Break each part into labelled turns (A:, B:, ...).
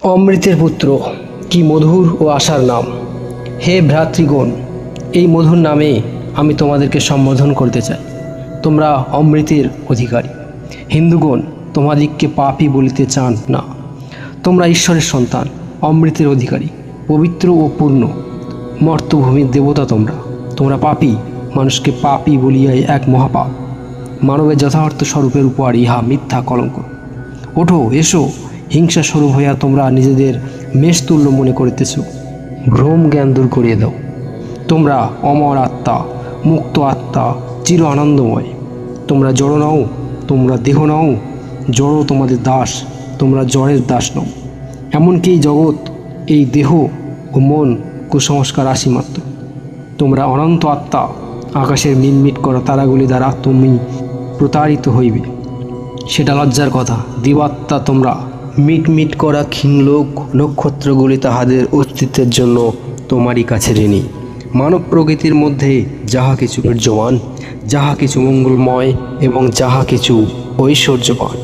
A: অমৃতের পুত্র, কি মধুর ও আশার নাম। হে ভ্রাতৃগণ, এই মধুর নামে আমি তোমাদেরকে সম্বোধন করতে চাই। তোমরা অমৃতের অধিকারী। হিন্দুগণ তোমাদিগকে পাপী বলিতে চান না। তোমরা ঈশ্বরের সন্তান, অমৃতের অধিকারী, পবিত্র ও পূর্ণ মর্তভূমির দেবতা। তোমরা পাপী। মানুষকে পাপী বলিয়াই এক মহাপাপ। মানবের যথার্থ স্বরূপের উপর ইহা মিথ্যা কলঙ্ক। ওঠো, এসো, হিংসা স্বরূপ হইয়া তোমরা নিজেদের মেষতুল্য মনে করিতেছ। ভ্রম জ্ঞান দূর করিয়ে দাও। তোমরা অমর আত্মা, মুক্ত আত্মা, চির আনন্দময়। তোমরা জড় নও, তোমরা দেহ নও। জড় তোমাদের দাস, তোমরা জড়ের দাস নও। এমনকি এই জগৎ, এই দেহ ও মন কুসংস্কার রাশি মাত্র। তোমরা অনন্ত আত্মা। আকাশের মিটমিট করা তারাগুলি দ্বারা তুমি প্রতারিত হইবে, সেটা লজ্জার কথা। দিবাত্মা তোমরা। মিটমিট করা ক্ষীণলোক নক্ষত্রগুলি তাহাদের অস্তিত্বের জন্য তোমারই কাছে ঋণী। মানব প্রকৃতির মধ্যে যাহা কিছু বীর্যমান, যাহা কিছু মঙ্গলময় এবং যাহা কিছু ঐশ্বর্যবান,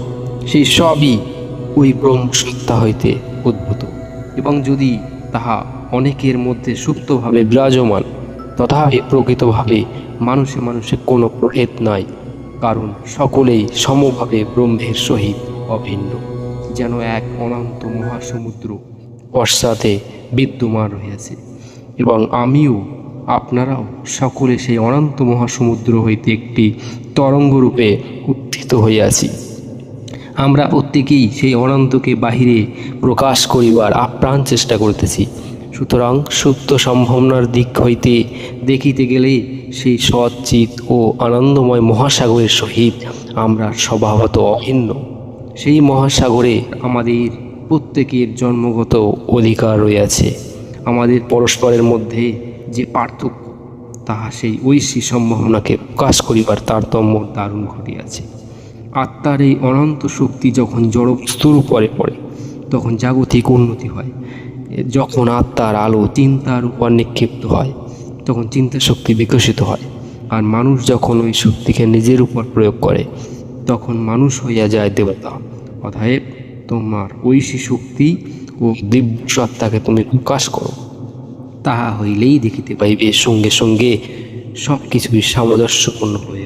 A: সেই সবই ওই ব্রহ্মসত্তা হইতে উদ্ভূত। এবং যদি তাহা অনেকের মধ্যে সুপ্তভাবে বিরাজমান, তথাপি প্রকৃতভাবে মানুষে মানুষে কোনো প্রভেদ নাই, কারণ সকলেই সমভাবে ব্রহ্মের সহিত অভিন্ন, যেন এক অনন্ত মহাসমুদ্র পশ্চাতে বিদ্যমান রহিয়াছে। এবং আমিও, আপনারাও সকলে সেই অনন্ত মহাসমুদ্র হইতে একটি তরঙ্গরূপে উত্থিত হইয়াছি। আমরা প্রত্যেকেই সেই অনন্তকে বাহিরে প্রকাশ করিবার আপ্রাণ চেষ্টা করিতেছি। সুতরাং সুপ্ত সম্ভাবনার দিক হইতে দেখিতে গেলে সেই সচ্চিত ও আনন্দময় মহাসাগরের সহিত আমরা স্বভাবত অভিন্ন। সেই মহাসাগরে আমাদের প্রত্যেকের জন্মগত অধিকার রয়েছে। আমাদের পরস্পরের মধ্যে যে পার্থক্য, তাহা সেই ঐশী সম্ভাবনাকে প্রকাশ করিবার তারতম্য দারুণ ঘটিয়াছে। আত্মার এই অনন্ত শক্তি যখন জড়বস্তুর উপরে পড়ে, তখন জাগতিক উন্নতি হয়। যখন আত্মার আলো চিন্তার উপর নিক্ষিপ্ত হয়, তখন চিন্তা শক্তি বিকশিত হয়। আর মানুষ যখন ওই শক্তিকে নিজের উপর প্রয়োগ করে, তখন মানুষ হইয়া যায় দেবতা। অতএব তোমার ঐশী শক্তি ও দিব্য সত্তাকে তুমি প্রকাশ করো। তাহা হইলেই দেখিতে পাইবে সঙ্গে সঙ্গে সব কিছুই সামঞ্জস্যপূর্ণ হয়ে